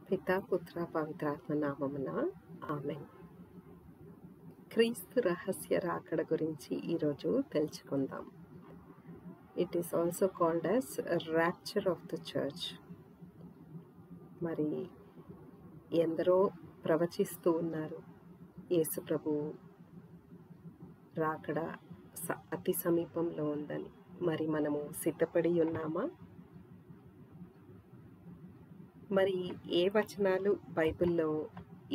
పితా పుత్ర పవిత్రాత్మ నామమున ఆమెన్. క్రీస్తు రహస్య రాకడ గురించి ఈరోజు తెలుసుకుందాం. It is also called as rapture of the church. మరి ఎందరో ప్రవచిస్తూ ఉన్నారు యేసు ప్రభు రాకడ అతి సమీపంలో ఉందని. మరి మనము సిద్ధపడి ఉన్నామా? మరి ఏ వచనాలు బైబిల్లో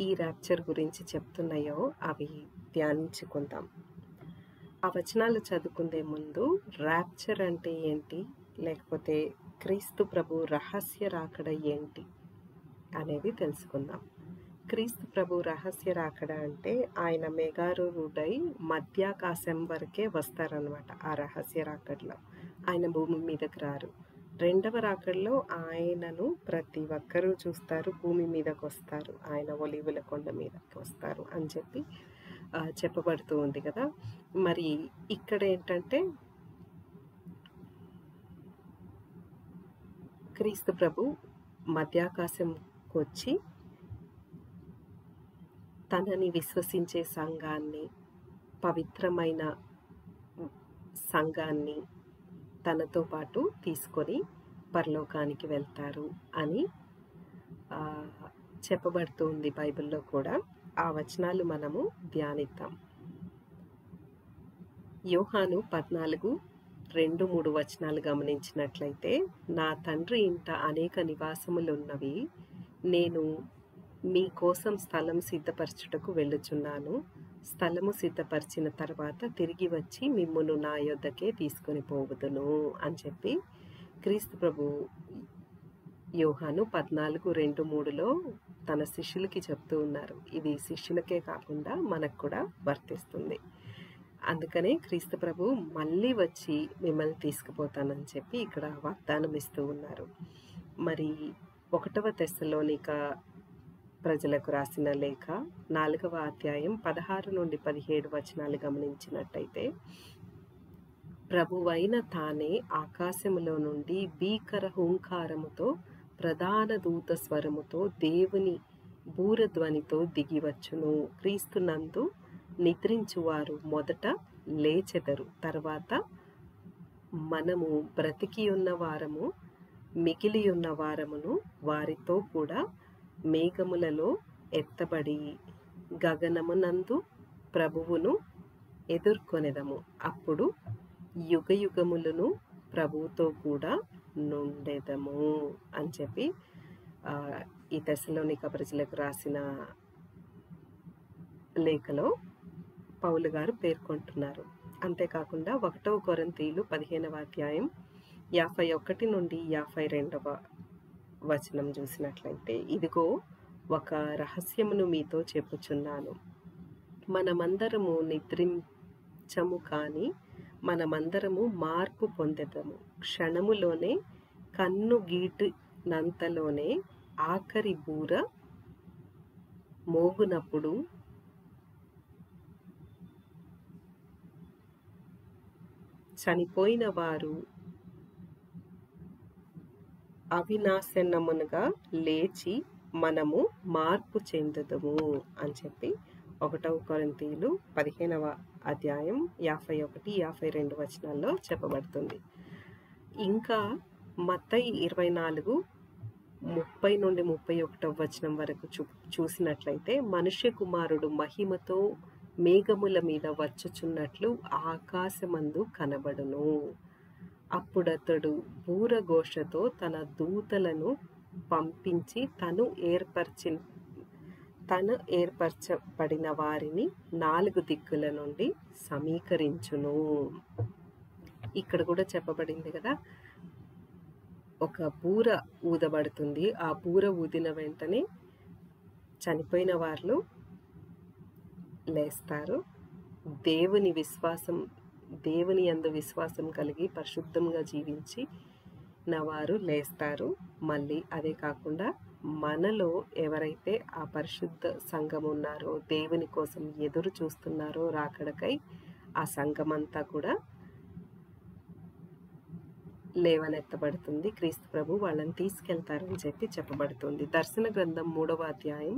ఈ ర్యాప్చర్ గురించి చెప్తున్నాయో అవి ధ్యానించుకుందాం. ఆ వచనాలు చదువుకుందే ముందు ర్యాప్చర్ అంటే ఏంటి, లేకపోతే క్రీస్తు ప్రభు రహస్య రాకడ ఏంటి అనేది తెలుసుకుందాం. క్రీస్తు ప్రభు రహస్య రాకడ అంటే ఆయన మేఘారూఢుడై మధ్యాకాశం వరకే వస్తారనమాట. ఆ రహస్య రాకడలో ఆయన భూమి మీదకి రారు. రెండవ రాకడలో ఆయనను ప్రతి ఒక్కరూ చూస్తారు, భూమి మీదకి వస్తారు, ఆయన ఒలీవల కొండ మీదకి వస్తారు అని చెప్పి చెప్పబడుతూ ఉంది కదా. మరి ఇక్కడ ఏంటంటే క్రీస్తు ప్రభు మధ్యాకాశంకి వచ్చి తనని విశ్వసించే సంఘాన్ని, పవిత్రమైన సంఘాన్ని తనతో పాటు తీసుకొని పరలోకానికి వెళ్తారు అని చెప్పబడుతుంది బైబిల్లో కూడా. ఆ వచనాలు మనము ధ్యానిద్దాం. యోహాను 14:2-3 వచనాలు గమనించినట్లయితే, నా తండ్రి ఇంట అనేక నివాసములున్నవి, నేను మీ కోసం స్థలం సిద్ధపరచుటకు వెళ్ళుచున్నాను. స్థలము సిద్ధపరిచిన తర్వాత తిరిగి వచ్చి మిమ్మును నా యొద్దకే తీసుకొని పోవుదును అని చెప్పి క్రీస్తు ప్రభు యోహాను 14:2-3లో తన శిష్యులకి చెప్తూ ఉన్నారు. ఇది శిష్యులకే కాకుండా మనకు కూడా వర్తిస్తుంది. అందుకనే క్రీస్తు ప్రభు మళ్ళీ వచ్చి మిమ్మల్ని తీసుకుపోతానని చెప్పి ఇక్కడ వాగ్దానం ఇస్తూ ఉన్నారు. మరి 1వ తెస్సలోనిక ప్రజలకు రాసిన లేఖ 4వ అధ్యాయం 16-17 వచనాలు గమనించినట్టయితే, ప్రభువైన తానే ఆకాశములో నుండి భీకర హుంకారముతో ప్రధాన దూత స్వరముతో దేవుని బూరధ్వనితో దిగివచ్చును. క్రీస్తునందు నిద్రించువారు మొదట లేచెదరు, తర్వాత మనము బ్రతికి ఉన్న వారము మిగిలి ఉన్న వారమును వారితో కూడా మేఘములలో ఎత్తబడి గగనమునందు ప్రభువును ఎదుర్కొనేదము. అప్పుడు యుగయుగములను ప్రభువుతో కూడా నుండెదము అని చెప్పి ఈ తెస్సలోనిక ప్రజలకు రాసిన లేఖలో పౌలు గారు పేర్కొంటున్నారు. అంతేకాకుండా 1వ కొరింథీయులు 15వ అధ్యాయం 51-52 వచనం చూసినట్లయితే, ఇదిగో ఒక రహస్యమును మీతో చెప్పుచున్నాను, మనమందరము నిద్రించము కానీ మనమందరము మార్పు పొందెదము. క్షణములోనే, కన్ను గీటినంతలోనే ఆఖరి బూర మోగునప్పుడు చనిపోయిన వారు అవినాశనముగా లేచి మనము మార్పు చెందుదము అని చెప్పి 1వ కొరింథీయులు 15వ అధ్యాయం 51-52 వచనాల్లో చెప్పబడుతుంది. ఇంకా మత్తయి 24:30-31 వచనం వరకు చూసినట్లయితే, మనుష్య కుమారుడు మహిమతో మేఘముల మీద వచ్చుచున్నట్లు ఆకాశమందు కనబడును. అప్పుడతడు బూరఘోషతో తన దూతలను పంపించి తను ఏర్పరచబడిన వారిని 4 దిక్కుల నుండి సమీకరించును. ఇక్కడ కూడా చెప్పబడింది కదా, ఒక బూర ఊదబడుతుంది. ఆ బూర ఊదిన వెంటనే చనిపోయిన వారు లేస్తారు. దేవుని యందు విశ్వాసం కలిగి పరిశుద్ధంగా జీవించి వారు లేస్తారు. మళ్ళీ అదే కాకుండా మనలో ఎవరైతే ఆ పరిశుద్ధ సంఘం ఉన్నారో, దేవుని కోసం ఎదురు చూస్తున్నారో రాకడకై, ఆ సంఘమంతా కూడా లేవనెత్తబడుతుంది. క్రీస్తు ప్రభు వాళ్ళని తీసుకెళ్తారని చెప్పి చెప్పబడుతుంది. దర్శన గ్రంథం 3వ అధ్యాయం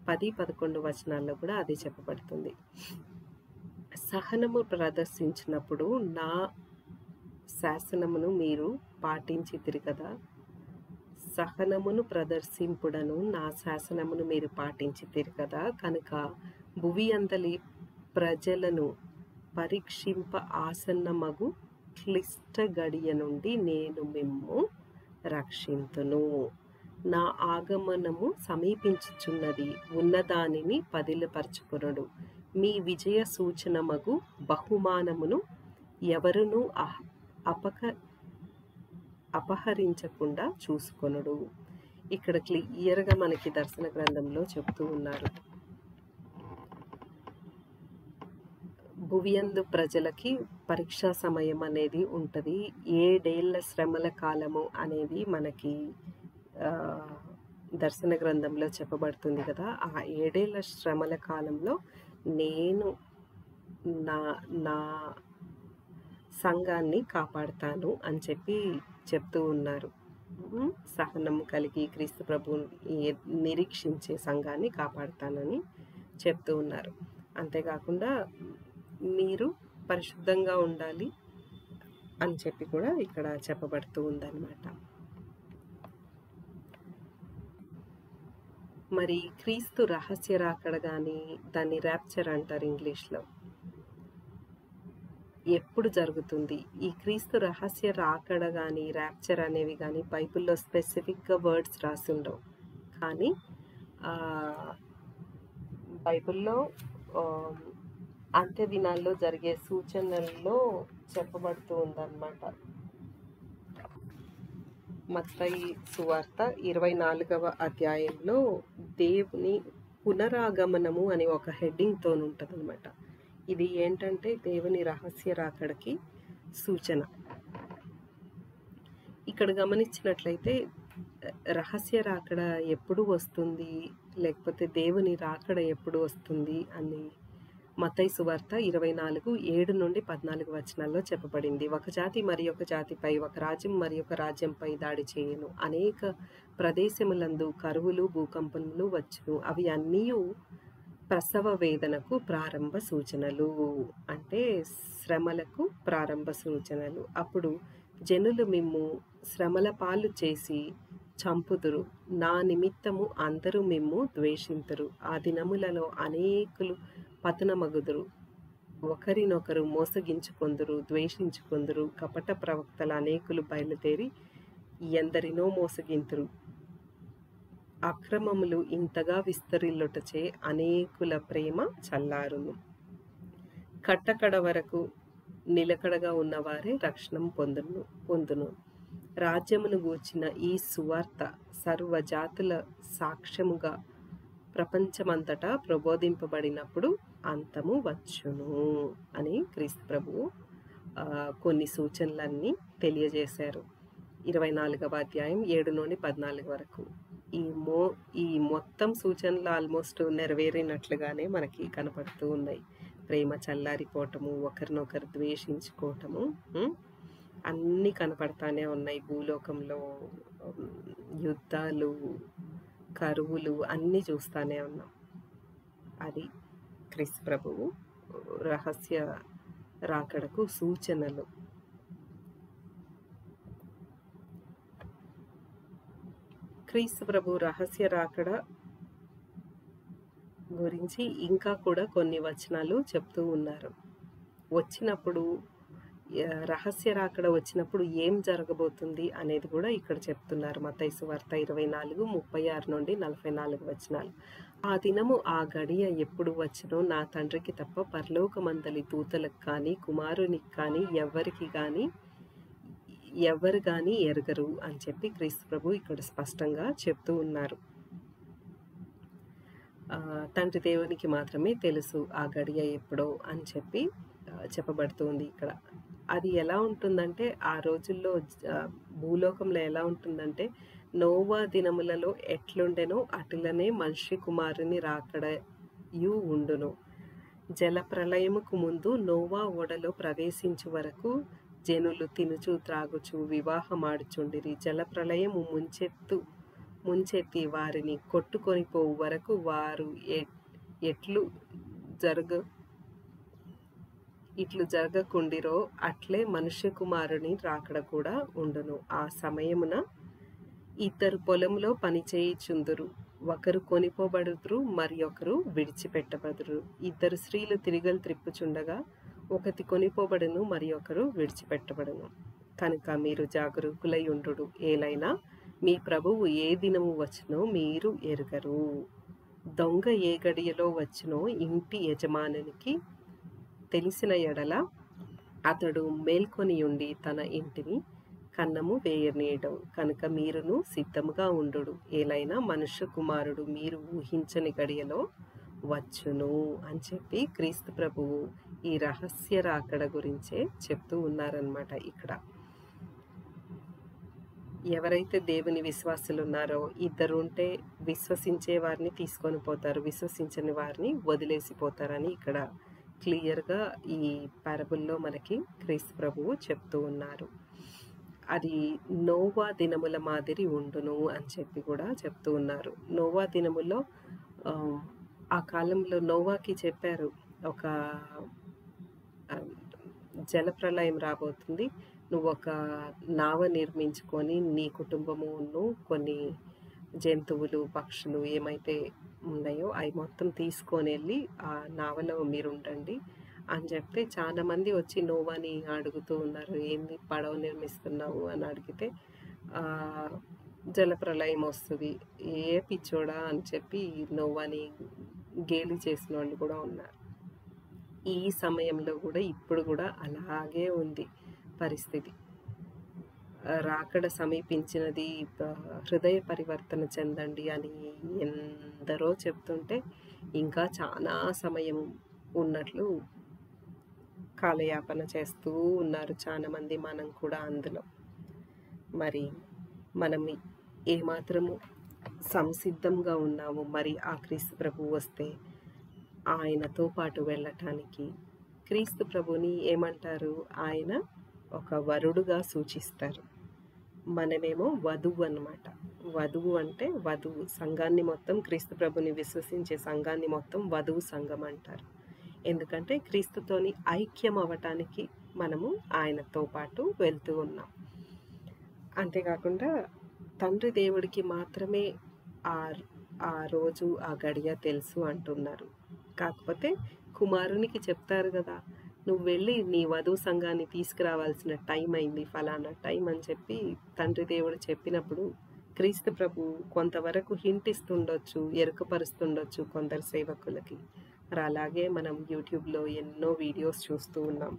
10-11 వచనాల్లో కూడా అది చెప్పబడుతుంది. సహనము ప్రదర్శించినప్పుడు నా శాసనమును మీరు పాటించితిరి కదా. సహనమును ప్రదర్శింపుడను నా శాసనమును మీరు పాటించితిరి కదా. కనుక భువి అందలి ప్రజలను పరీక్షింప ఆసన్నమగు క్లిష్ట గడియ నుండి నేను మిమ్ము రక్షింతును. నా ఆగమనము సమీపించుచున్నది, ఉన్నదానిని పదిలపరచుకొనుడు. మీ విజయ సూచనమగు బహుమానమును ఎవరునూ అపహరించకుండా చూసుకొనుడు. ఇక్కడ క్లియర్గా మనకి దర్శన గ్రంథంలో చెప్తూ ఉన్నారు. భువియందు ప్రజలకి పరీక్షా సమయం అనేది ఉంటుంది. 7 ఏళ్ల శ్రమల కాలము అనేది మనకి దర్శన గ్రంథంలో చెప్పబడుతుంది కదా. ఆ 7 ఏళ్ల శ్రమల కాలంలో నేను నా సంఘాన్ని కాపాడుతాను అని చెప్పి చెప్తూ ఉన్నారు. సహనం కలిగి క్రీస్తు ప్రభుని నిరీక్షించే సంఘాన్ని కాపాడుతానని చెప్తూ ఉన్నారు. అంతేకాకుండా మీరు పరిశుద్ధంగా ఉండాలి అని చెప్పి కూడా ఇక్కడ చెప్పబడుతూ ఉందన్నమాట. మరి క్రీస్తు రహస్య రాకడ కానీ, దాన్ని ర్యాప్చర్ అంటారు ఇంగ్లీష్లో, ఎప్పుడు జరుగుతుంది? ఈ క్రీస్తు రహస్య రాకడ కానీ, ర్యాప్చర్ అనేవి కానీ బైబిల్లో స్పెసిఫిక్గా వర్డ్స్ రాసి ఉండవు. కానీ బైబిల్లో అంత్య దినాల్లో జరిగే సూచనల్లో చెప్పబడుతూ ఉందన్నమాట. మత్తయి సువార్త 24వ అధ్యాయంలో దేవుని పునరాగమనము అని ఒక హెడ్డింగ్తో ఉంటుంది అనమాట. ఇది ఏంటంటే దేవుని రహస్య రాకడకి సూచన. ఇక్కడ గమనించినట్లయితే రహస్య రాకడ ఎప్పుడు వస్తుంది, లేకపోతే దేవుని రాకడ ఎప్పుడు వస్తుంది అని మత్తయి సువార్త 24:7-14 వచనాల్లో చెప్పబడింది. ఒక జాతి మరి ఒక జాతిపై, ఒక రాజ్యం మరి ఒక రాజ్యంపై దాడి చేయును. అనేక ప్రదేశములందు కరువులు భూకంపములు వచ్చును. అవి అన్నీ ప్రసవ వేదనకు ప్రారంభ సూచనలు, అంటే శ్రమలకు ప్రారంభ సూచనలు. అప్పుడు జనులు మిమ్ము శ్రమల పాలు చేసి చంపుదురు, నా నిమిత్తము అందరూ మిమ్ము ద్వేషింతురు. ఆ దినములలో అనేకులు పతనమగుదురు, ఒకరినొకరు మోసగించుకొందురు, ద్వేషించుకొందురు. కపట ప్రవక్తల అనేకులు బయలుదేరి ఎందరినో మోసగింతురు. అక్రమములు ఇంతగా విస్తరిల్లుటచే అనేకుల ప్రేమ చల్లారును. కట్టకడ వరకు నిలకడగా ఉన్నవారే రక్షణ పొందును. రాజ్యమును గూర్చిన ఈ సువార్త సర్వజాతుల సాక్ష్యముగా ప్రపంచమంతటా ప్రబోధింపబడినప్పుడు అంతము వచ్చును అని క్రీస్తు ప్రభువు కొన్ని సూచనలన్నీ తెలియజేశారు. 24వ అధ్యాయం 7-14 వరకు ఈ మొత్తం సూచనలు ఆల్మోస్ట్ నెరవేరినట్లుగానే మనకి కనపడుతూ ఉన్నాయి. ప్రేమ చల్లారిపోవటము, ఒకరినొకరు ద్వేషించుకోవటము, అన్నీ కనపడతానే ఉన్నాయి. భూలోకంలో యుద్ధాలు, కరువులు అన్నీ చూస్తానే ఉన్నాం. అది క్రీస్తు ప్రభువు రహస్య రాకడకు సూచనలు. క్రీస్తు ప్రభు రహస్య రాకడ గురించి ఇంకా కూడా కొన్ని వచనాలు చెప్తూ ఉన్నారు. వచ్చినప్పుడు రహస్య రాకడ వచ్చినప్పుడు ఏం జరగబోతుంది అనేది కూడా ఇక్కడ చెప్తున్నారు. మత్తయి సువార్త 24:36-44 వచనాలు. ఆ దినము ఆ గడియ ఎప్పుడు వచ్చునో నా తండ్రికి తప్ప పరలోకమందలి దూతలకు కానీ కుమారునికి కానీ ఎవరు కానీ ఎరగరు అని చెప్పి క్రీస్తు ప్రభు ఇక్కడ స్పష్టంగా చెప్తూ ఉన్నారు. తండ్రి దేవునికి మాత్రమే తెలుసు ఆ గడియ ఎప్పుడో అని చెప్పి చెప్పబడుతుంది ఇక్కడ. అది ఎలా ఉంటుందంటే, ఆ రోజుల్లో భూలోకంలో ఎలా ఉంటుందంటే, నోవా దినములలో ఎట్లుండెనో అటులనే మనిషి కుమారుని రాకడయు ఉండును. జల ప్రళయముకు ముందు నోవా ఓడలో ప్రవేశించు వరకు జనులు తినుచు త్రాగుచు వివాహమాడుచుండిరి. జలప్రళయము ముంచెత్తి వారిని కొట్టుకొని పోవు వరకు వారు ఎట్లు జరగకుండిరో అట్లే మనుష్య కుమారుని రాకడ కూడా ఉండును. ఆ సమయమున ఇద్దరు పొలంలో పనిచేయుచుందురు, ఒకరు కొనిపోబడుదురు, మరి ఒకరు విడిచిపెట్టబడుదురు. ఇద్దరు స్త్రీలు తిరిగలు త్రిప్పుచుండగా ఒకటి కొనిపోబడును, మరి ఒకరు విడిచిపెట్టబడును. కనుక మీరు జాగరూకులై ఉండుడు. ఏలైనా మీ ప్రభువు ఏ దినము వచ్చునో మీరు ఎరుగరు. దొంగ ఏ గడియలో వచ్చునో ఇంటి యజమానునికి తెలిసిన ఎడల అతడు మేల్కొనియుండి తన ఇంటిని కన్నము వేయనీయడం. కనుక మీరును సిద్ధముగా ఉండుడు. ఏలైనా మనుష్య కుమారుడు మీరు ఊహించని గడియలో వచ్చును అని చెప్పి క్రీస్తు ప్రభువు ఈ రహస్య రాకడ గురించే చెప్తూ ఉన్నారనమాట. ఇక్కడ ఎవరైతే దేవుని విశ్వాసులు ఉన్నారో, ఇద్దరు ఉంటే విశ్వసించే వారిని తీసుకొని పోతారు, విశ్వసించని వారిని వదిలేసిపోతారని ఇక్కడ క్లియర్గా ఈ పారబుల్లో మనకి క్రీస్తు ప్రభువు చెప్తూ ఉన్నారు. అది నోవా దినముల మాదిరి ఉండును అని చెప్పి కూడా చెప్తూ ఉన్నారు. నోవా దినముల్లో ఆ కాలంలో నోవాకి చెప్పారు, ఒక జలప్రళయం రాబోతుంది, నువ్వు ఒక నావ నిర్మించుకొని నీ కుటుంబమును కొన్ని జంతువులు పక్షులు ఏమైతే ఉన్నాయో అవి మొత్తం తీసుకొని వెళ్ళి ఆ నావలో మీరు ఉండండి అని చెప్తే చాలా మంది వచ్చి నోవాని అడుగుతూ ఉన్నారు, ఏంది పడవ నిర్మిస్తున్నావు అని అడిగితే జలప్రళయం వస్తుంది, ఏ పిచ్చోడా అని చెప్పి నోవాని గేలి చేసిన వాళ్ళు కూడా ఉన్నారు. ఈ సమయంలో కూడా ఇప్పుడు కూడా అలాగే ఉంది పరిస్థితి. రాకడ సమీపించినది, హృదయ పరివర్తన చెందండి అని ఎందరో చెప్తుంటే ఇంకా చాలా సమయం ఉన్నట్లు కాలయాపన చేస్తూ ఉన్నారు చాలామంది, మనం కూడా అందులో. మరి మనం ఏమాత్రము సంసిద్ధంగా ఉన్నాము మరి ఆ క్రీస్తు ప్రభువు వస్తే ఆయనతో పాటు వెళ్ళటానికి? క్రీస్తు ప్రభుని ఏమంటారు? ఆయన ఒక వరుడుగా సూచిస్తారు, మనమేమో వధువు అన్నమాట. వధువు అంటే వధువు, సంఘాన్ని మొత్తం, క్రీస్తు ప్రభుని విశ్వసించే సంఘాన్ని మొత్తం వధువు సంఘం అంటారు. ఎందుకంటే క్రీస్తుతోని ఐక్యం అవ్వటానికి మనము ఆయనతో పాటు వెళ్తూ ఉన్నాం. అంతేకాకుండా తండ్రి దేవుడికి మాత్రమే ఆ రోజు ఆ గడియ తెలుసు అంటున్నారు. కాకపోతే కుమారునికి చెప్తారు కదా, నువ్వు వెళ్ళి నీ వధువు సంఘాన్ని తీసుకురావాల్సిన టైం అయింది, ఫలానా టైం అని చెప్పి తండ్రి దేవుడు చెప్పినప్పుడు క్రీస్తు ప్రభు కొంతవరకు హింట్ ఇస్తుండొచ్చు, ఎరుకపరుస్తుండొచ్చు కొందరు సేవకులకి. మరి అలాగే మనం యూట్యూబ్లో ఎన్నో వీడియోస్ చూస్తూ ఉన్నాం,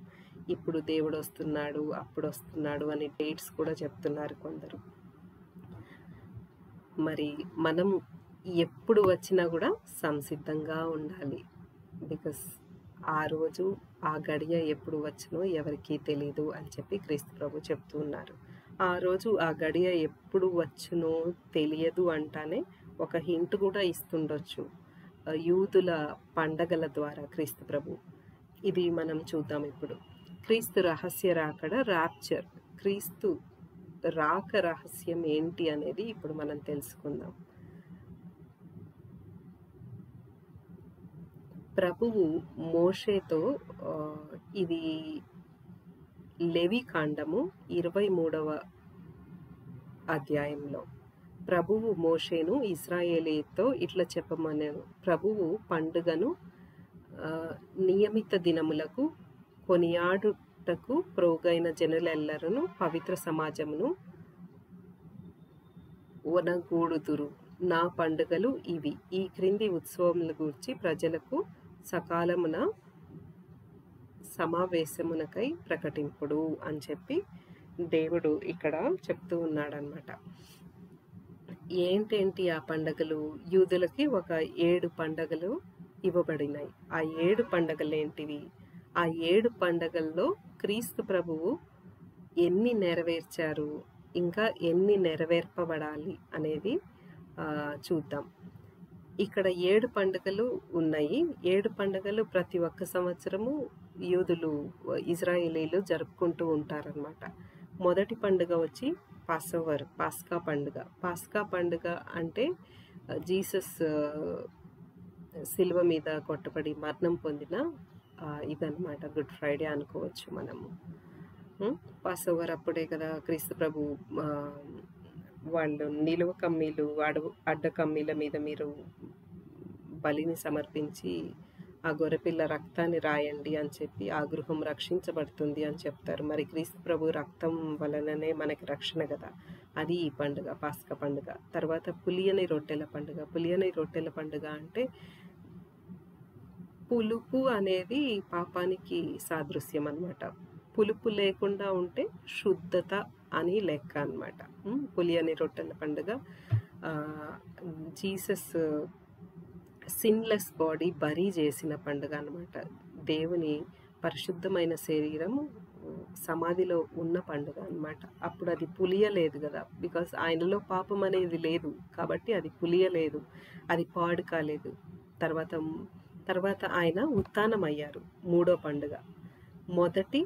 ఇప్పుడు దేవుడు వస్తున్నాడు, అప్పుడు వస్తున్నాడు అని డేట్స్ కూడా చెప్తున్నారు కొందరు. మరి మనం ఎప్పుడు వచ్చినా కూడా సంసిద్ధంగా ఉండాలి. బికాస్ ఆ రోజు ఆ గడియ ఎప్పుడు వచ్చునో ఎవరికీ తెలీదు అని చెప్పి క్రీస్తు ప్రభు చెప్తూ ఉన్నారు. ఆ రోజు ఆ గడియ ఎప్పుడు వచ్చునో తెలియదు అంటానే ఒక హింట్ కూడా ఇస్తుండొచ్చు యూదుల పండగల ద్వారా క్రీస్తు ప్రభు. ఇది మనం చూద్దాం ఇప్పుడు. క్రీస్తు రహస్య రాకడ, ర్యాప్చర్. క్రీస్తు రాక రహస్యం ఏంటి అనేది ఇప్పుడు మనం తెలుసుకుందాం. ప్రభువు మోషేతో, ఇది లేవి కాండము 23వ అధ్యాయంలో ప్రభువు మోషేను ఇశ్రాయేలీతో ఇట్లా చెప్పమన్నాను, ప్రభువు పండుగను నియమిత దినములకు కొనియాడుటకు ప్రోగైన జనులెల్లరూ పవిత్ర సమాజమును వనగూడుదురు. నా పండుగలు ఇవి, ఈ క్రింది ఉత్సవముల గూర్చి ప్రజలకు సకాలమున సమావేశమునకై ప్రకటింపుడు అని చెప్పి దేవుడు ఇక్కడ చెప్తూ ఉన్నాడనమాట. ఏంటేంటి ఆ పండగలు? యూదులకి ఒక 7 పండగలు ఇవ్వబడినాయి. ఆ 7 పండగలు ఏంటివి? ఆ 7 పండగల్లో క్రీస్తు ప్రభువు ఎన్ని నెరవేర్చారు, ఇంకా ఎన్ని నెరవేర్పబడాలి అనేది చూద్దాం. ఇక్కడ 7 పండుగలు ఉన్నాయి. 7 పండుగలు ప్రతి ఒక్క సంవత్సరము యూదులు ఇజ్రాయేలీలు జరుపుకుంటూ ఉంటారనమాట. మొదటి పండుగ వచ్చి పాస్కా పండుగ. పాస్కా పండుగ అంటే జీసస్ శిలువ మీద కొట్టబడి మరణం పొందిన ఇదన్నమాట. గుడ్ ఫ్రైడే అనుకోవచ్చు మనము. పాసోవర్ అప్పుడే కదా క్రీస్తు ప్రభు వాళ్ళు నిలువ కమ్మీలు అడ్డ కమ్మీల మీద మీరు బలిని సమర్పించి ఆ గొర్రెపిల్ల రక్తాన్ని రాయండి అని చెప్పి ఆ గృహం రక్షించబడుతుంది అని చెప్తారు. మరి క్రీస్తు ప్రభు రక్తం వలననే మనకి రక్షణ కదా. అది ఈ పండుగ, పాస్కా పండుగ. తర్వాత పులియని రొట్టెల పండుగ. పులియని రొట్టెల పండుగ అంటే పులుపు అనేది పాపానికి సాదృశ్యం అన్నమాట. పులుపు లేకుండా ఉంటే శుద్ధత అని లెక్క అన్నమాట. పులియని రొట్టెల పండుగ జీసస్ సిన్లెస్ బాడీ బరీ చేసిన పండుగ అన్నమాట. దేవుని పరిశుద్ధమైన శరీరం సమాధిలో ఉన్న పండుగ అన్నమాట. అప్పుడు అది పులియలేదు కదా, బికాస్ ఆయనలో పాపం అనేది లేదు కాబట్టి అది పులియలేదు, అది పాడు కాలేదు. తర్వాత ఆయన ఉత్థానమయ్యారు. మూడో పండుగ మొదటి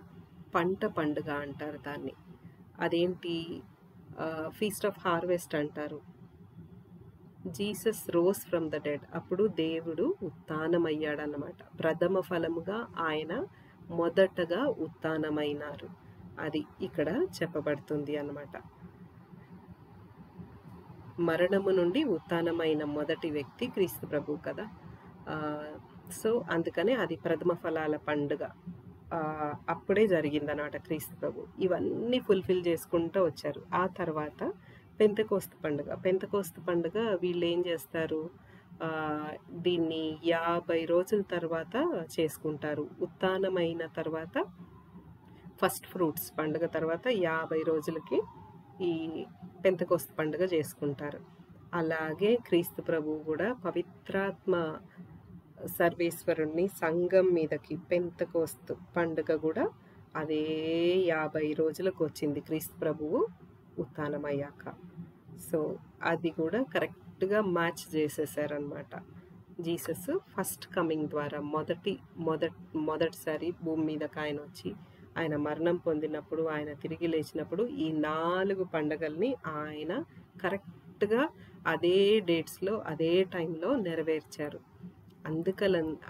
పంట పండుగ అంటారు దాన్ని. అదేంటి? ఫీస్ట్ ఆఫ్ హార్వెస్ట్ అంటారు. Jesus rose from the dead. అప్పుడు దేవుడు ఉత్థానమయ్యాడన్నమాట. ప్రథమ ఫలముగా ఆయన మొదటగా ఉత్థానమైనారు. అది ఇక్కడ చెప్పబడుతుంది అన్నమాట. మరణము నుండి ఉత్థానమైన మొదటి వ్యక్తి క్రీస్తు ప్రభు కదా. సో అందుకనే అది ప్రథమ ఫలాల పండుగ అప్పుడే జరిగిందన్నమాట క్రీస్తు ప్రభు. ఇవన్నీ ఫుల్ఫిల్ చేసుకుంటూ వచ్చారు. ఆ తర్వాత పెంతెకోస్తు పండుగ. పెంతెకోస్తు పండుగ వీళ్ళు ఏం చేస్తారు? దీన్ని 50 రోజుల తర్వాత చేసుకుంటారు. ఉత్థానమైన తర్వాత ఫస్ట్ ఫ్రూట్స్ పండుగ తర్వాత 50 రోజులకి ఈ పెంతెకోస్తు పండుగ చేసుకుంటారు. అలాగే క్రీస్తు ప్రభువు కూడా పవిత్రాత్మ సర్వేశ్వరుణ్ణి సంఘం మీదకి పెంతెకోస్తు పండుగ కూడా అదే 50 రోజులకు వచ్చింది క్రీస్తు ప్రభువు ఉత్థానమయ్యాక. సో అది కూడా కరెక్ట్గా మ్యాచ్ చేసేసారనమాట. జీసస్ ఫస్ట్ కమింగ్ ద్వారా మొదటిసారి భూమి మీదకి ఆయన వచ్చి ఆయన మరణం పొందినప్పుడు, ఆయన తిరిగి లేచినప్పుడు ఈ 4 పండుగల్ని ఆయన కరెక్ట్గా అదే డేట్స్లో అదే టైంలో నెరవేర్చారు.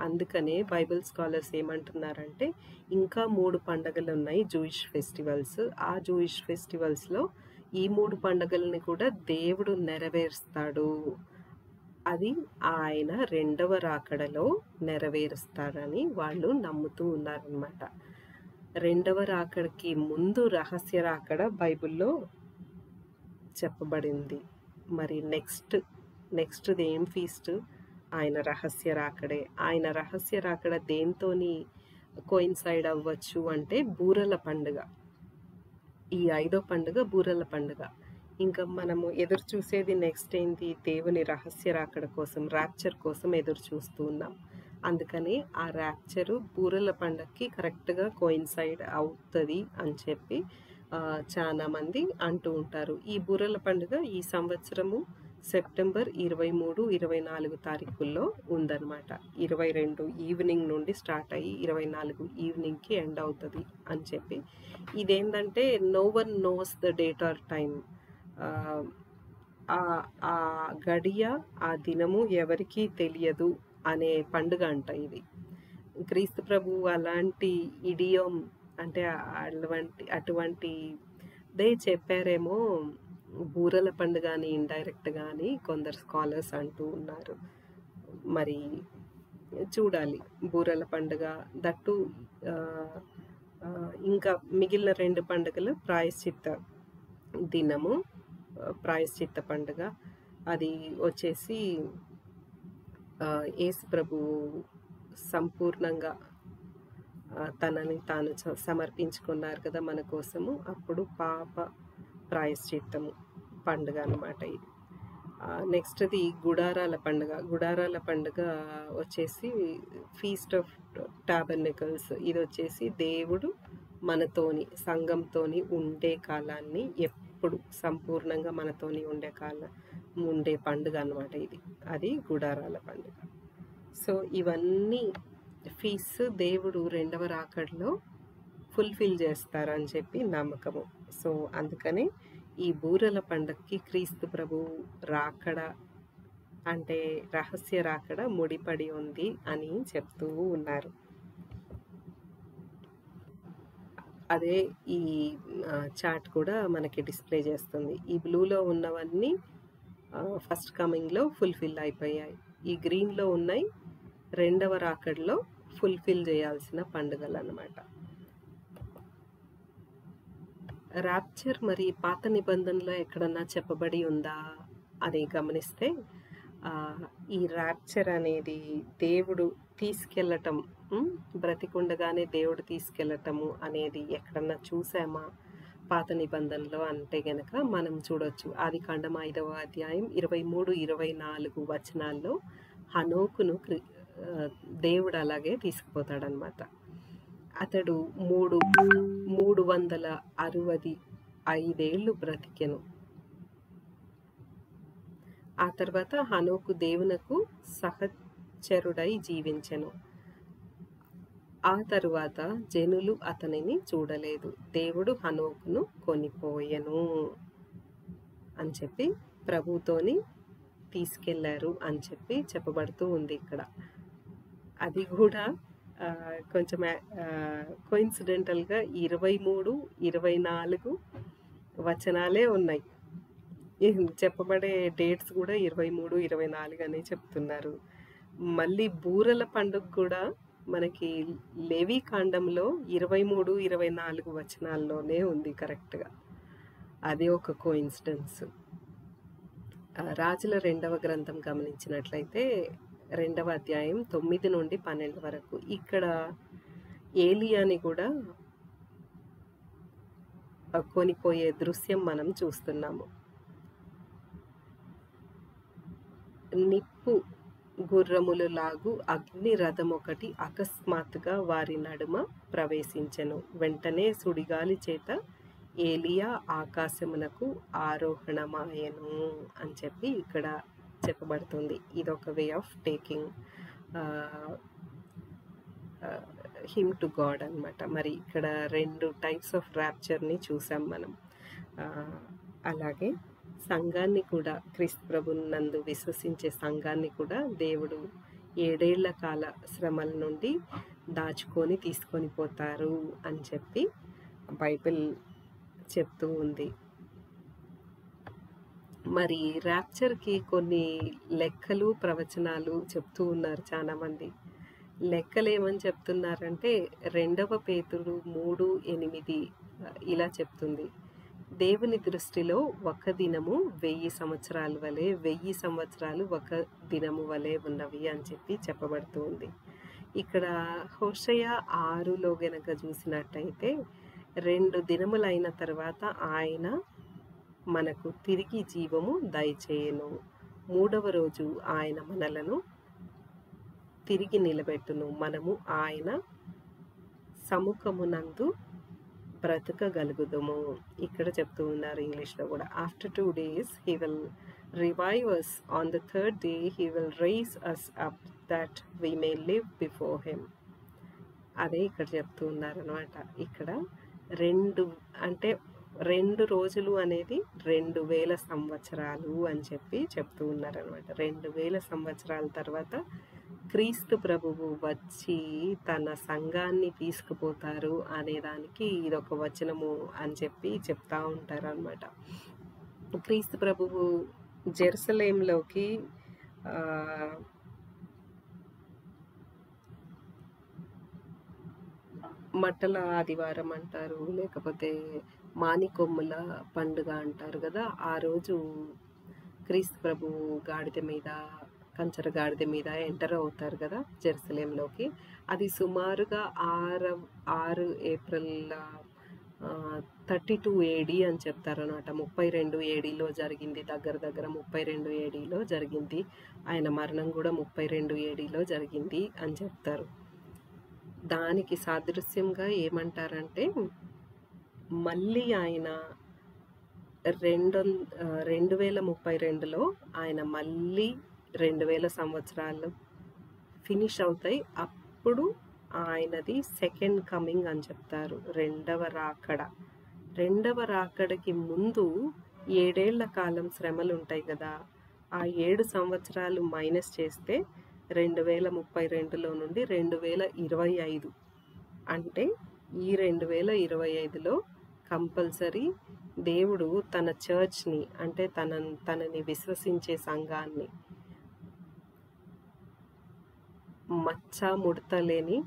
అందుకనే బైబిల్ స్కాలర్స్ ఏమంటున్నారంటే ఇంకా 3 పండుగలు ఉన్నాయి జూయిష్ ఫెస్టివల్స్. ఆ జూయిష్ ఫెస్టివల్స్లో ఈ 3 పండుగల్ని కూడా దేవుడు నెరవేరుస్తాడు. అది ఆయన 2వ రాకడలో నెరవేరుస్తాడని వాళ్ళు నమ్ముతూ ఉన్నారనమాట. 2వ రాకడికి ముందు రహస్య రాకడ బైబిల్లో చెప్పబడింది. మరి నెక్స్ట్ది ఏం ఫీస్ట్? ఆయన రహస్య రాకడే. ఆయన రహస్య రాకడ దేంతోని కోయిన్సైడ్ అవ్వచ్చు అంటే బూరల పండుగ. ఈ 5వ పండుగ బూరల పండుగ. ఇంకా మనము ఎదురు చూసేది నెక్స్ట్ ఏంటి? దేవుని రహస్య రాకడ కోసం, ర్యాప్చర్ కోసం ఎదురు చూస్తూ ఉన్నాం. అందుకని ఆ ర్యాప్చరు బూరల పండుగకి కరెక్ట్గా కోయిన్సైడ్ అవుతుంది అని చెప్పి చాలా మంది అంటూ ఉంటారు. ఈ బూరల పండుగ ఈ సంవత్సరము సెప్టెంబర్ 23, 24 తారీఖుల్లో ఉందన్నమాట. 22 ఈవినింగ్ నుండి స్టార్ట్ అయ్యి 24 ఈవినింగ్కి ఎండ్ అవుతుంది అని చెప్పి. ఇదేంటంటే no one knows the date or time. ఆ గడియ, ఆ దినము ఎవరికీ తెలియదు అనే పండుగ అంట ఇది. క్రీస్తు ప్రభు అలాంటి ఇడియం అంటే అటువంటిదే చెప్పారేమో బూరల పండుగ అని ఇండైరెక్ట్గా అని కొందరు స్కాలర్స్ అంటూ ఉన్నారు. మరి చూడాలి బూరల పండుగ. దట్టు ఇంకా మిగిలిన 2 పండుగలు ప్రాయశ్చిత్త దినము, ప్రాయశ్చిత్త పండుగ. అది వచ్చేసి యేసు ప్రభు సంపూర్ణంగా తనని తాను సమర్పించుకున్నారు కదా మన కోసము. అప్పుడు పాప ప్రాయశ్చిత్తము పండుగ అన్నమాట ఇది. నెక్స్ట్ది గుడారాల పండుగ. గుడారాల పండుగ వచ్చేసి ఫీస్ట్ ఆఫ్ టాబర్నికల్స్. ఇది వచ్చేసి దేవుడు మనతోని సంఘంతోని ఉండే కాలాన్ని ఎప్పుడు సంపూర్ణంగా మనతోని ఉండే పండుగ అన్నమాట ఇది. అది గుడారాల పండుగ. సో ఇవన్నీ ఫీస్ దేవుడు రెండవ రాకడలో ఫుల్ఫిల్ చేస్తారని చెప్పి నమ్మకము. సో అందుకని ఈ బూరల పండగకి క్రీస్తు ప్రభు రాకడ అంటే రహస్య రాకడ ముడిపడి ఉంది అని చెప్తూ ఉన్నారు. అదే ఈ చార్ట్ కూడా మనకి డిస్ప్లే చేస్తుంది. ఈ బ్లూలో ఉన్నవన్నీ ఫస్ట్ కమింగ్లో ఫుల్ఫిల్ అయిపోయాయి. ఈ గ్రీన్లో ఉన్నాయి రెండవ రాకడలో ఫుల్ఫిల్ చేయాల్సిన పండుగలు అన్నమాట. ర్యాప్చర్ మరి పాత నిబంధనలో ఎక్కడన్నా చెప్పబడి ఉందా అని గమనిస్తే ఈ ర్యాప్చర్ అనేది దేవుడు తీసుకెళ్ళటం, బ్రతికుండగానే దేవుడు తీసుకెళ్ళటము అనేది ఎక్కడన్నా చూసామా పాత నిబంధనలో అంటే గనక మనం చూడొచ్చు. ఆదికాండం 5వ అధ్యాయం 23-24 వచనాల్లో హనోకును దేవుడు అలాగే తీసుకుపోతాడనమాట. అతడు 365 బ్రతికెను. ఆ తర్వాత హనోకు దేవునకు సహచరుడై జీవించెను. ఆ తరువాత జనులు అతనిని చూడలేదు, దేవుడు హనోకును కొనిపోయెను అని చెప్పి ప్రభుతోని తీసుకెళ్లారు అని చెప్పి చెప్పబడుతూ ఉంది ఇక్కడ. అది కూడా కొంచెం కోయిన్సిడెంటల్గా 23-24 వచనాలే ఉన్నాయి. చెప్పబడే డేట్స్ కూడా 23-24 అనే చెప్తున్నారు. మళ్ళీ బూరల పండుగ కూడా మనకి లేవి కాండంలో 23-24 వచనాల్లోనే ఉంది కరెక్ట్గా. అది ఒక కోయిన్సిడెన్స్. రాజుల 2వ గ్రంథం గమనించినట్లయితే 2వ అధ్యాయం 9-12 వరకు ఇక్కడ ఏలియాని కూడా కొనిపోయే దృశ్యం మనం చూస్తున్నాము. నిప్పు గుర్రములు లాగు అగ్ని రథం ఒకటి అకస్మాత్తుగా వారి నడుమ ప్రవేశించెను. వెంటనే సుడిగాలి చేత ఏలియా ఆకాశమునకు ఆరోహణమాయెను అని చెప్పి ఇక్కడ చెప్పబడుతుంది. ఇదొక way of taking him to God అనమాట. మరి ఇక్కడ 2 టైప్స్ ఆఫ్ ర్యాప్చర్ని చూసాం మనం. అలాగే సంఘాన్ని కూడా, క్రీస్తు ప్రభువు నందు విశ్వసించే సంఘాన్ని కూడా దేవుడు 7 ఏళ్ల కాల శ్రమల నుండి దాచుకొని తీసుకొని పోతారు అని చెప్పి బైబిల్ చెప్తూ ఉంది. మరి ర్యాప్చర్కి కొన్ని లెక్కలు ప్రవచనాలు చెప్తూ ఉన్నారు చాలామంది. లెక్కలు ఏమని చెప్తున్నారంటే 2వ పేతురు 3:8 ఇలా చెప్తుంది. దేవుని దృష్టిలో ఒక దినము 1000 సంవత్సరాల వలె, 1000 సంవత్సరాలు ఒక దినము వలె ఉన్నవి అని చెప్పి చెప్పబడుతూ ఉంది. ఇక్కడ హోషేయ 6లో గనక చూసినట్టయితే 2 దినములైన తర్వాత ఆయన మనకు తిరిగి జీవము దయచేయను, 3వ రోజు ఆయన మనలను తిరిగి నిలబెట్టును, మనము ఆయన సముఖమునందు బ్రతకగలుగుదము. ఇక్కడ చెప్తూ ఉన్నారు ఇంగ్లీష్లో కూడా. After 2 days he will revive us, on the 3rd day he will raise us up that we may live before him. అదే ఇక్కడ చెప్తూ ఉన్నారనమాట. ఇక్కడ 2 అంటే 2 రోజులు అనేది 2000 సంవత్సరాలు అని చెప్పి చెప్తూ ఉన్నారనమాట. 2000 సంవత్సరాల తర్వాత క్రీస్తు ప్రభువు వచ్చి తన సంఘాన్ని తీసుకుపోతారు అనేదానికి ఇదొక వచనము అని చెప్పి చెప్తా ఉంటారు అనమాట. క్రీస్తు ప్రభువు జెరూసలేంలోకి మట్టల ఆదివారం అంటారు, లేకపోతే మానికొమ్ముల పండుగ అంటారు కదా. ఆ రోజు క్రీస్తు ప్రభువు గాడిద మీద, కంచర గాడిద మీద ఎంటర్ అవుతారు కదా జెరూసలేంలోకి. అది సుమారుగా 6 ఏప్రిల్ 32 AD అని చెప్తారనమాట. 32 ADలో జరిగింది, దగ్గర 32 ADలో జరిగింది. ఆయన మరణం కూడా 32 ADలో జరిగింది అని చెప్తారు. దానికి సాదృశ్యంగా ఏమంటారంటే, మళ్ళీ ఆయన 2032లో ఆయన మళ్ళీ 2000 సంవత్సరాలు ఫినిష్ అవుతాయి. అప్పుడు ఆయనది సెకండ్ కమింగ్ అని చెప్తారు, రెండవ రాకడ. రెండవ రాకడకి ముందు 7 ఏళ్ల కాలం శ్రమలు ఉంటాయి కదా, ఆ 7 సంవత్సరాలు మైనస్ చేస్తే 2032లో నుండి 2025, అంటే ఈ 2025లో కంపల్సరీ దేవుడు తన చర్చ్ని, అంటే తనని విశ్వసించే సంఘాన్ని, మచ్చ ముడత లేని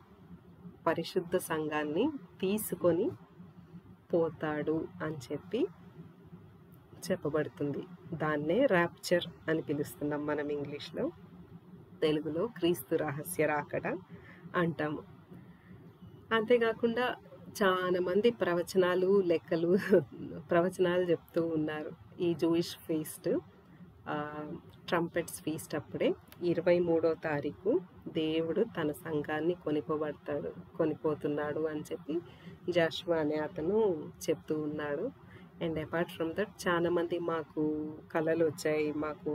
పరిశుద్ధ సంఘాన్ని తీసుకొని పోతాడు అని చెప్పబడుతుంది. దాన్నే ర్యాప్చర్ అని పిలుస్తున్నాం మనం ఇంగ్లీష్లో. తెలుగులో క్రీస్తు రహస్య రాకడ అంటాము. అంతేకాకుండా చాలా మంది ప్రవచనాలు చెప్తూ ఉన్నారు. ఈ జూయిష్ ఫీస్ట్, ట్రంపెట్స్ ఫీస్ట్ అప్పుడే 23వ తారీఖు దేవుడు తన సంఘాన్ని కొనిపోతున్నాడు అని చెప్పి జాషువా అనే అతను చెప్తూ ఉన్నాడు. అండ్ అపార్ట్ ఫ్రమ్ దట్ చాలా మంది మాకు కళలు వచ్చాయి, మాకు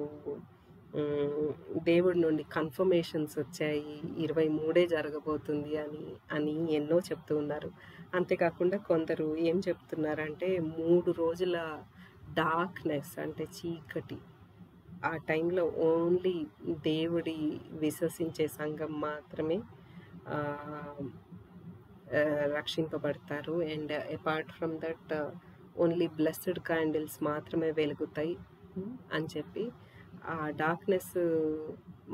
దేవుడి నుండి కన్ఫర్మేషన్స్ వచ్చాయి, 23 జరగబోతుంది అని ఎన్నో చెప్తూ ఉన్నారు. అంతేకాకుండా కొందరు ఏం చెప్తున్నారంటే 3 రోజుల డార్క్నెస్, అంటే చీకటి, ఆ టైంలో ఓన్లీ దేవుడి విశ్వసించే సంఘం మాత్రమే రక్షింపబడతారు. And apart from that only blessed candles మాత్రమే వెలుగుతాయి అని చెప్పి ఆ డార్క్నెస్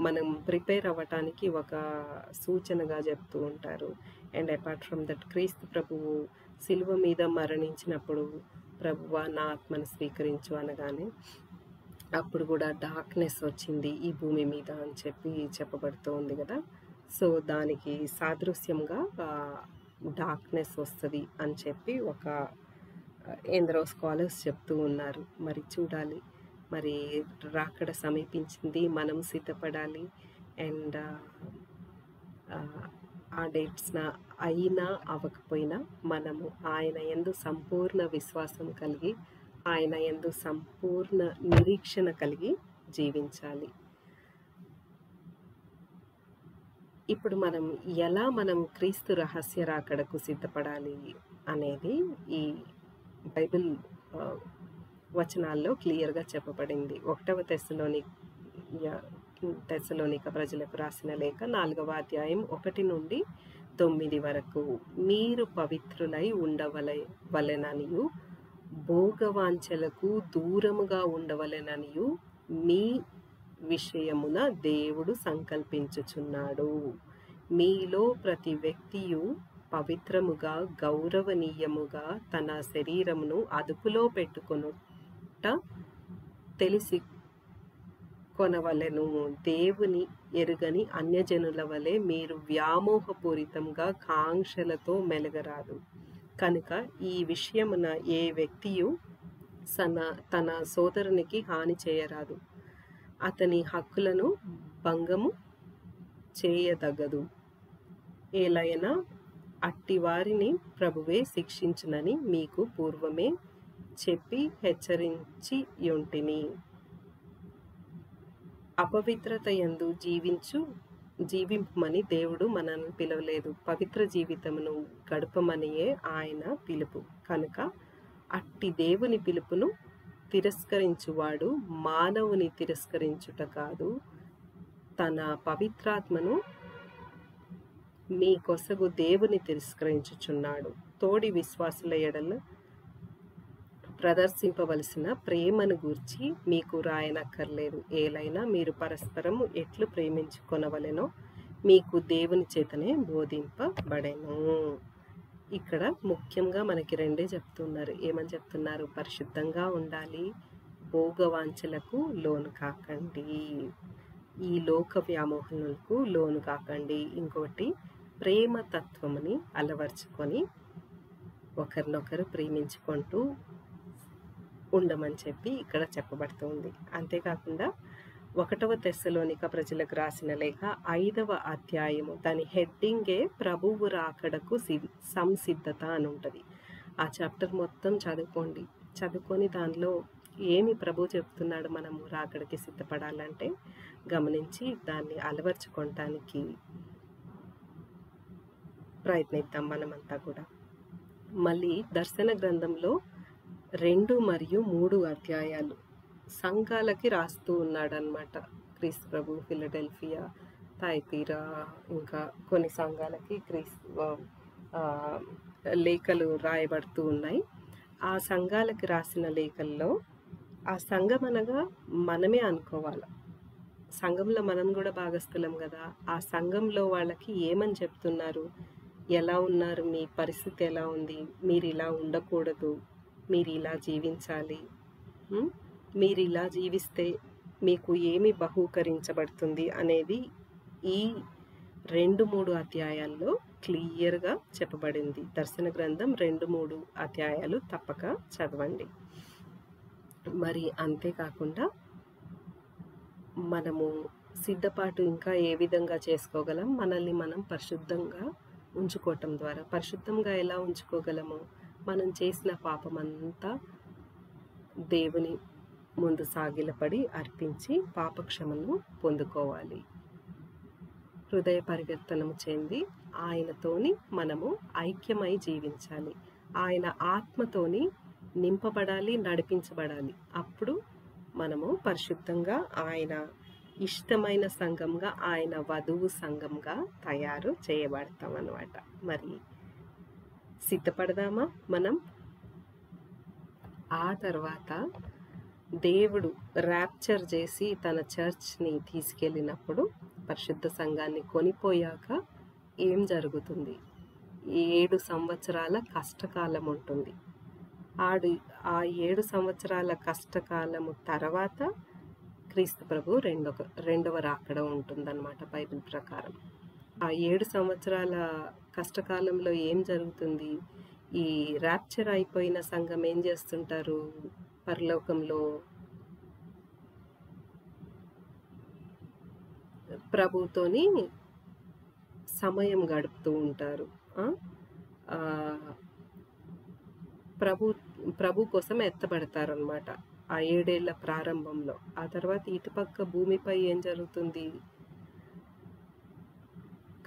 మనం ప్రిపేర్ అవ్వటానికి ఒక సూచనగా చెప్తూ ఉంటారు. అండ్ అపార్ట్ ఫ్రమ్ దట్ క్రీస్తు ప్రభువు సిలువ మీద మరణించినప్పుడు, ప్రభువా నా ఆత్మను స్వీకరించు అనగానే అప్పుడు కూడా డార్క్నెస్ వచ్చింది ఈ భూమి మీద అని చెప్పబడుతూ ఉంది కదా. సో దానికి సాదృశ్యంగా డార్క్నెస్ వస్తుంది అని చెప్పి ఎందరో స్కాలర్స్ చెప్తూ ఉన్నారు. మరి చూడాలి, మరి రాకడ సమీపించింది, మనం సిద్ధపడాలి. అండ్ ఆ డేట్స్ అయినా అవ్వకపోయినా మనము ఆయన యందు సంపూర్ణ విశ్వాసం కలిగి, ఆయన యందు సంపూర్ణ నిరీక్షణ కలిగి జీవించాలి. ఇప్పుడు మనం క్రీస్తు రహస్య రాకడకు సిద్ధపడాలి అనేది ఈ బైబిల్ వచనాల్లో క్లియర్గా చెప్పబడింది. 1వ తెస్సలోనిక ప్రజలకు రాసిన లేఖ 4వ అధ్యాయం 1 నుండి 9 వరకు, మీరు పవిత్రులై ఉండవలెననియు భోగవాంఛలకు దూరముగా ఉండవలెననియు మీ విషయమున దేవుడు సంకల్పించుచున్నాడు. మీలో ప్రతి వ్యక్తియు పవిత్రముగా గౌరవనీయముగా తన శరీరమును అదుపులో పెట్టుకొనుట తెలిసి కొనవలెను. దేవుని ఎరుగని అన్యజనుల వలె మీరు వ్యామోహపూరితంగా కాంక్షలతో మెలగరాదు. కనుక ఈ విషయమున ఏ వ్యక్తియు తన సోదరునికి హాని చేయరాదు, అతని హక్కులను భంగము చేయదగదు. ఏలైనా అట్టి వారిని ప్రభువే శిక్షించునని మీకు పూర్వమే చెప్పి హెచ్చరించియుంటిని. అపవిత్రత యందు జీవింపమని దేవుడు మనల్ని పిలవలేదు, పవిత్ర జీవితమును గడపమనియే ఆయన పిలుపు. కనుక అట్టి దేవుని పిలుపును తిరస్కరించువాడు మానవుని తిరస్కరించుట కాదు, తన పవిత్రాత్మను మీ కొసగు దేవుని తిరస్కరించుచున్నాడు. తోడి విశ్వాసుల ఎడల ప్రదర్శింపవలసిన ప్రేమను గూర్చి మీకు రాయనక్కర్లేదు. ఏలైనా మీరు పరస్పరము ఎట్లు ప్రేమించుకొనవలెనో మీకు దేవుని చేతనే బోధింపబడెను. ఇక్కడ ముఖ్యంగా మనకి రెండే చెప్తున్నారు. ఏమని చెప్తున్నారు? పరిశుద్ధంగా ఉండాలి, భోగవాంఛలకు లోను కాకండి, ఈ లోక వ్యామోహములకు లోను కాకండి. ఇంకోటి ప్రేమ తత్వముని అలవర్చుకొని ఒకరినొకరు ప్రేమించుకుంటూ ఉండమని చెప్పి ఇక్కడ చెప్పబడుతుంది. అంతేకాకుండా 1వ తెస్సలోనిక ప్రజలకు రాసిన లేఖ 5వ అధ్యాయము, దాని హెడ్డింగే ప్రభువు రాకడకు సంసిద్ధత అని ఉంటుంది. ఆ చాప్టర్ మొత్తం చదువుకొని దానిలో ఏమి ప్రభు చెప్తున్నాడు మనము రాకడకి సిద్ధపడాలంటే గమనించి దాన్ని అలవర్చుకోవటానికి ప్రయత్నిద్దాం మనమంతా కూడా. మళ్ళీ దర్శన గ్రంథంలో 2 మరియు 3 అధ్యాయాలు సంఘాలకి రాస్తూ ఉన్నాడనమాట క్రీస్తు ప్రభు. ఫిలడెల్ఫియా, థైతీరా, ఇంకా కొన్ని సంఘాలకి లేఖలు రాయబడుతూ ఉన్నాయి. ఆ సంఘాలకి రాసిన లేఖల్లో ఆ సంఘం అనగా మనమే అనుకోవాలి. సంఘంలో మనం కూడా భాగస్థులం కదా. ఆ సంఘంలో వాళ్ళకి ఏమని చెప్తున్నారు, ఎలా ఉన్నారు, మీ పరిస్థితి ఎలా ఉంది, మీరు ఇలా ఉండకూడదు, మీరు ఇలా జీవించాలి, మీరు ఇలా జీవిస్తే మీకు ఏమి బహూకరించబడుతుంది అనేది ఈ 2-3 అధ్యాయాల్లో క్లియర్గా చెప్పబడింది. దర్శన గ్రంథం 2-3 అధ్యాయాలు తప్పక చదవండి. మరి అంతేకాకుండా మనము సిద్ధపాటు ఇంకా ఏ విధంగా చేసుకోగలం, మనల్ని మనం పరిశుద్ధంగా ఉంచుకోవటం ద్వారా. పరిశుద్ధంగా ఎలా ఉంచుకోగలము, మనం చేసిన పాపమంతా దేవుని ముందు సాగిలపడి అర్పించి పాపక్షమను పొందుకోవాలి. హృదయ పరివర్తనము చెంది ఆయనతోని మనము ఐక్యమై జీవించాలి. ఆయన ఆత్మతోని నింపబడాలి, నడిపించబడాలి. అప్పుడు మనము పరిశుద్ధంగా ఆయన ఇష్టమైన సంఘంగా, ఆయన వధువు సంఘంగా తయారు చేయబడతాం అన్నమాట. మరి సిద్ధపడదామా మనం? ఆ తర్వాత దేవుడు ర్యాప్చర్ చేసి తన చర్చ్ని తీసుకెళ్ళినప్పుడు, పరిశుద్ధ సంఘాన్ని కొనిపోయాక ఏం జరుగుతుంది? 7 సంవత్సరాల కష్టకాలం ఉంటుంది. ఆ 7 సంవత్సరాల కష్టకాలము తర్వాత క్రీస్తు ప్రభు రెండవ రాకడ ఉంటుందన్నమాట బైబిల్ ప్రకారం. ఆ 7 సంవత్సరాల కష్టకాలంలో ఏం జరుగుతుంది? ఈ ర్యాప్చర్ అయిపోయిన సంఘం ఏం చేస్తుంటారు? పరలోకంలో ప్రభుతోని సమయం గడుపుతూ ఉంటారు. ప్రభు కోసం ఎత్తబడతారనమాట ఆ 7 ఏళ్ల ప్రారంభంలో. ఆ తర్వాత ఇటుపక్క భూమిపై ఏం జరుగుతుంది?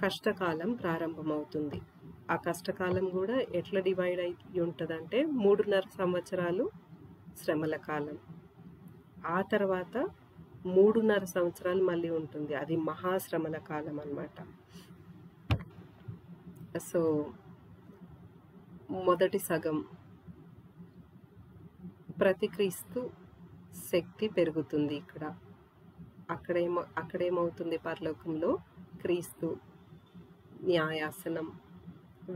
కష్టకాలం ప్రారంభమవుతుంది. ఆ కష్టకాలం కూడా ఎట్లా డివైడ్ అయి ఉంటుందంటే 3.5 సంవత్సరాలు శ్రమల కాలం, ఆ తర్వాత 3.5 సంవత్సరాలు మళ్ళీ ఉంటుంది. అది మహాశ్రమల కాలం అన్నమాట. సో మొదటి సగం ప్రతిక్రీస్తు శక్తి పెరుగుతుంది. అక్కడేమవుతుంది? పరలోకంలో క్రీస్తు న్యాయాసనం,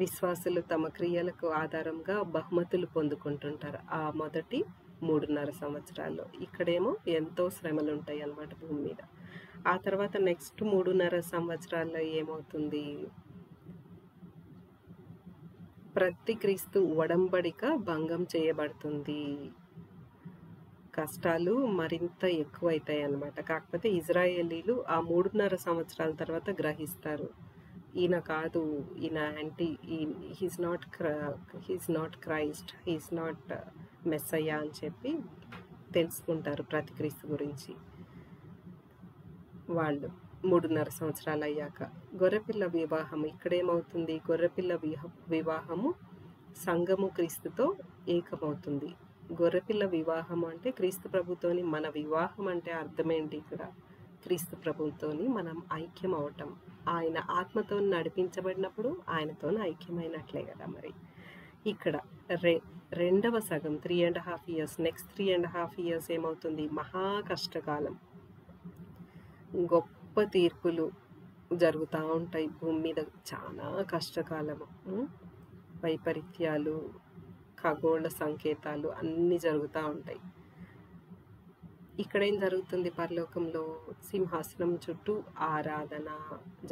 విశ్వాసులు తమ క్రియలకు ఆధారంగా బహుమతులు పొందుకుంటుంటారు ఆ మొదటి 3.5 సంవత్సరాల్లో. ఇక్కడేమో ఎంతో శ్రమలు ఉంటాయి అన్నమాట భూమి మీద. ఆ తర్వాత నెక్స్ట్ 3.5 సంవత్సరాల్లో ఏమవుతుంది? ప్రతిక్రీస్తు ఒడంబడిక భంగం చేయబడుతుంది. కష్టాలు మరింత ఎక్కువైతాయి అన్నమాట. కాకపోతే ఇజ్రాయేలీలు ఆ 3.5 సంవత్సరాల తర్వాత గ్రహిస్తారు, ఈయన కాదు, ఈయన he's not Christ, he's not messiah అని చెప్పి తెలుసుకుంటారు ప్రతిక్రీస్తు గురించి వాళ్ళు 3.5 సంవత్సరాలు అయ్యాక. గొర్రెపిల్ల వివాహం ఇక్కడేమవుతుంది? గొర్రెపిల్ల వివాహము సంఘము క్రీస్తుతో ఏకమవుతుంది. గొర్రెపిల్ల వివాహం అంటే క్రీస్తు ప్రభుతోని మన వివాహం అంటే అర్థమేంటి? ఇక్కడ క్రీస్తు ప్రభుతోని మనం ఐక్యం అవటం. ఆయన ఆత్మతో నడిపించబడినప్పుడు ఆయనతో ఐక్యమైనట్లే కదా. మరి ఇక్కడ రెండవ సగం 3.5 years, నెక్స్ట్ 3.5 years ఏమవుతుంది? మహా కష్టకాలం, గొప్ప తీర్పులు జరుగుతూ ఉంటాయి భూమి మీద. చాలా కష్టకాలము, వైపరీత్యాలు, ఖగోళ సంకేతాలు అన్నీ జరుగుతూ ఉంటాయి. ఇక్కడేం జరుగుతుంది? పరలోకంలో సింహాసనం చుట్టూ ఆరాధన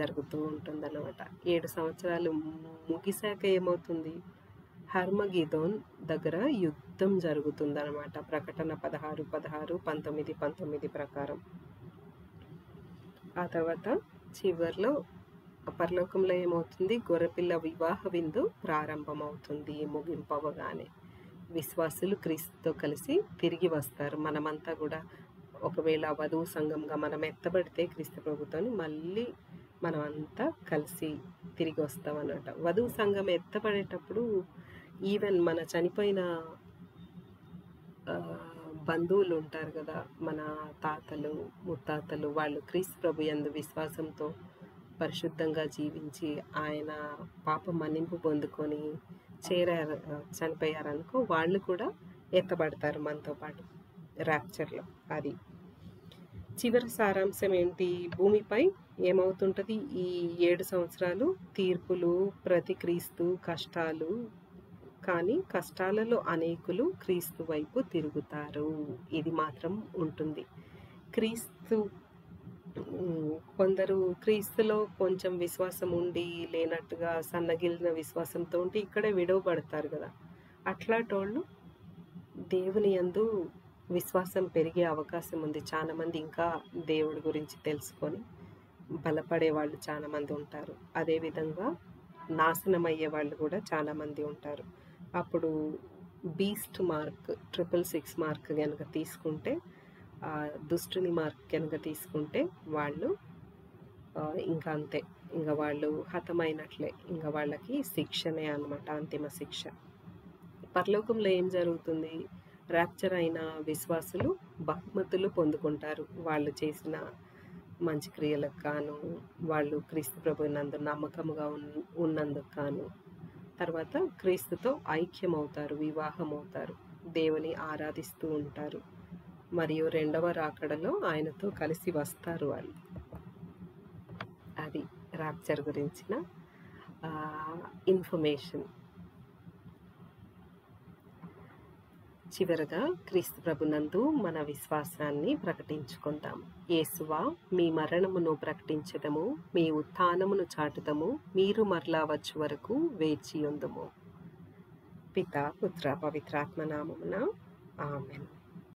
జరుగుతూ ఉంటుంది అన్నమాట. 7 సంవత్సరాలు ముగిశాక ఏమవుతుంది? హర్మగిదోన్ దగ్గర యుద్ధం జరుగుతుంది అన్నమాట. ప్రకటన 16:16, 19:19 ప్రకారం. ఆ తర్వాత చివరిలో పరలోకంలో ఏమవుతుంది? గొర్రెపిల్ల వివాహ విందు ప్రారంభమవుతుంది. ముగింపవగానే విశ్వాసులు క్రీస్తుతో కలిసి తిరిగి వస్తారు. మనమంతా కూడా ఒకవేళ వధువు సంఘంగా మనం ఎత్తబడితే క్రీస్తు ప్రభుతోని మళ్ళీ మనం అంతా కలిసి తిరిగి వస్తాం అన్నమాట. వధువు సంఘం ఎత్తపడేటప్పుడు ఈవెన్ మన చనిపోయిన బంధువులు ఉంటారు కదా, మన తాతలు ముత్తాతలు, వాళ్ళు క్రీస్తు ప్రభు యందు విశ్వాసంతో పరిశుద్ధంగా జీవించి ఆయన పాప మన్నింపు పొందుకొని చనిపోయారనుకో, వాళ్ళు కూడా ఎత్తబడతారు మనతో పాటు ర్యాప్చర్లో. అది చివరి సారాంశం ఏంటి? భూమిపై ఏమవుతుంటుంది ఈ 7 సంవత్సరాలు? తీర్పులు, ప్రతిక్రీస్తు, కష్టాలు. కానీ కష్టాలలో అనేకులు క్రీస్తు వైపు తిరుగుతారు. ఇది మాత్రం ఉంటుంది. కొందరు క్రీస్తులో కొంచెం విశ్వాసం ఉండి లేనట్టుగా సన్నగిలిన విశ్వాసంతో ఉంటే ఇక్కడే విడవబడతారు కదా. అట్లాంటోళ్ళు దేవుని యందు విశ్వాసం పెరిగే అవకాశం ఉంది. చాలామంది ఇంకా దేవుడి గురించి తెలుసుకొని బలపడే వాళ్ళు చాలామంది ఉంటారు. అదేవిధంగా నాశనం అయ్యే వాళ్ళు కూడా చాలామంది ఉంటారు. అప్పుడు బీస్ట్ మార్క్ 666 మార్క్ కనుక తీసుకుంటే, దుష్టుని మార్క్ కనుక తీసుకుంటే వాళ్ళు ఇంకా అంతే, ఇంకా వాళ్ళు హతమైనట్లే, ఇంకా వాళ్ళకి శిక్షనే అన్నమాట, అంతిమ శిక్ష. పరలోకంలో ఏం జరుగుతుంది? ర్యాప్చర్ అయిన విశ్వాసులు బహుమతులు పొందుకుంటారు. వాళ్ళు చేసిన మంచి క్రియలకు గాను, వాళ్ళు క్రీస్తు ప్రభువునందు నమ్మకముగా ఉన్నందుకు గాను. తర్వాత క్రీస్తుతో ఐక్యమవుతారు, వివాహం అవుతారు, దేవుని ఆరాధిస్తూ ఉంటారు, మరియు 2వ రాకడలో ఆయనతో కలిసి వస్తారు వాళ్ళు. అది ర్యాప్చర్ గురించిన ఇన్ఫర్మేషన్. చివరగా క్రీస్తు ప్రభునందు మన విశ్వాసాన్ని ప్రకటించుకుందాం. యేసువా, మీ మరణమును ప్రకటించదము, మీ ఉత్థానమును చాటుదము, మీరు మరలా వచ్చు వరకు వేచి ఉందుము. పితా, పుత్ర, పవిత్రాత్మ నామమున ఆమేన్.